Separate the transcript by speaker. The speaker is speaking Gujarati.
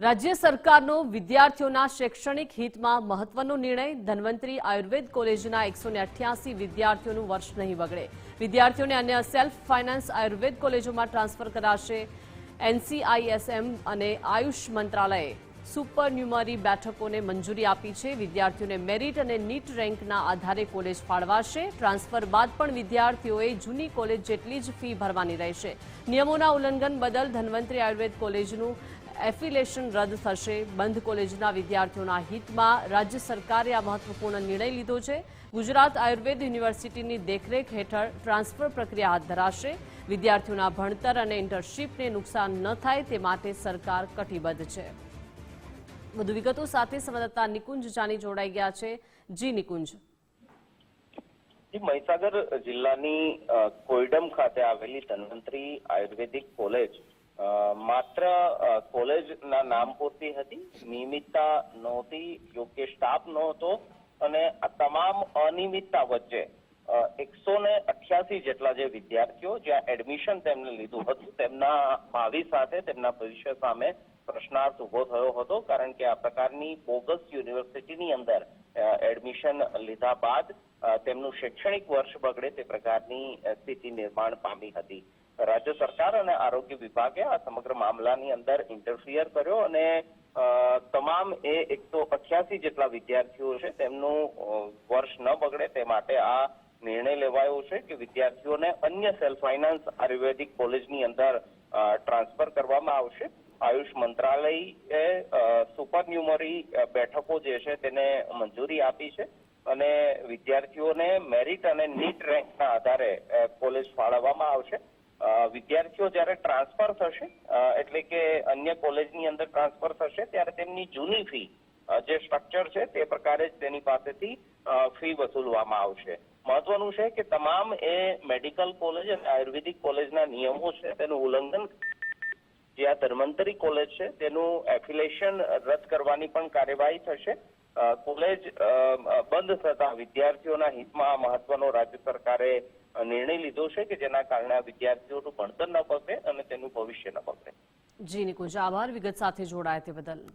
Speaker 1: રાજ્ય સરકારનો વિદ્યાર્થીઓના શૈક્ષણિક હિતમાં મહત્વનો નિર્ણય। ધન્વંતરી આયુર્વેદ કોલેજના 188 વિદ્યાર્થીઓનું વર્ષ નહીં બગડે। વિદ્યાર્થીઓને અન્ય સેલ્ફ ફાઇનાન્સ આયુર્વેદ કોલેજોમાં ટ્રાન્સફર કરાશે। એનસીઆઈએસએમ અને આયુષ મંત્રાલયે સુપરન્યુમરી બેઠકોને મંજૂરી આપી છે। વિદ્યાર્થીઓને મેરિટ અને નીટ રેન્કના આધારે કોલેજ ફાળવાશે। ટ્રાન્સફર બાદ પણ વિદ્યાર્થીઓએ જૂની કોલેજ જેટલી જ ફી ભરવાની રહેશે। નિયમોના ઉલ્લંઘન બદલ ધન્વંતરી આયુર્વેદ કોલેજનું એફિલિએશન રદ થશે। બંધ કોલેજના વિદ્યાર્થીઓના હિતમાં રાજ્ય સરકારે આ મહત્વપૂર્ણ નિર્ણય લીધો છે। ગુજરાત આયુર્વેદ યુનિવર્સિટીની દેખરેખ હેઠળ ટ્રાન્સફર પ્રક્રિયા હાથ ધરાશે। વિદ્યાર્થીઓના ભણતર અને ઇન્ટર્નશીપને નુકસાન ન થાય તે માટે સરકાર કટિબદ્ધ છે। વધુ વિગતો સાથે સંવાદદાતા નિકુંજ જાની જોડાઈ ગયા છે। જી નિકુંજ।
Speaker 2: મહીસાગર જિલ્લાની કોઈડમ ખાતે આવેલી ધન્વંતરી આયુર્વેદિક કોલેજ માત્ર કોલેજના નામ પૂરતી હતી। નિયમિતતા નહોતી, યોગ્ય સ્ટાફ નહોતો અને આ તમામ અનિયમિતતા વચ્ચે 188 જેટલા જે વિદ્યાર્થીઓ જ્યાં એડમિશન તેમને લીધું હતું તેમના ભાવિ સાથે, તેમના ભવિષ્ય સામે પ્રશ્નાર્થ ઉભો થયો હતો। કારણ કે આ પ્રકારની બોગસ યુનિવર્સિટીની અંદર એડમિશન લીધા બાદ તેમનું શૈક્ષણિક વર્ષ બગડે તે પ્રકારની સ્થિતિ નિર્માણ પામી હતી। રાજ્ય સરકાર અને આરોગ્ય વિભાગે આ સમગ્ર મામલાની અંદર ઇન્ટરફિયર કર્યો અને તમામ 188 જેટલા વિદ્યાર્થીઓ છે તેમનું વર્ષ ન બગડે તે માટે આ નિર્ણય લેવાયો છે કે વિદ્યાર્થીઓને અન્ય સેલ્ફ ફાઇનાન્સ આયુર્વેદિક કોલેજની અંદર ટ્રાન્સફર કરવામાં આવશે। આયુષ મંત્રાલયે સુપરન્યુમરી બેઠકો જે છે તેને મંજૂરી આપી છે અને વિદ્યાર્થીઓને મેરિટ અને નીટ રેન્કના આધારે કોલેજ ફાળવવામાં આવશે। વિદ્યાર્થીઓ જ્યારે ટ્રાન્સફર થશે એટલે કે અન્ય કોલેજની અંદર ટ્રાન્સફર થશે ત્યારે તેમની જૂની ફી જે સ્ટ્રક્ચર છે તે પ્રકારે જ તેની પાસેથી ફી વસૂલવામાં આવશે। મહત્વનું છે કે તમામ મેડિકલ કોલેજ અને આયુર્વેદિક કોલેજના નિયમો છે તેનું ઉલ્લંઘન જે આ ધન્વંતરી કોલેજ છે તેનું એફિલિએશન રદ કરવાની પણ કાર્યવાહી થશે। કોલેજ બંધ થતા વિદ્યાર્થીઓના હિતમાં મહત્વનો રાજ્ય સરકારે નિર્ણય લીધો છે કે જેના કારણે વિદ્યાર્થીઓનું ભણતર ન બગડે અને તેનું ભવિષ્ય ન બગડે।
Speaker 1: જી નિકુંજ, આભાર વિગત સાથે જોડાયા તે બદલ।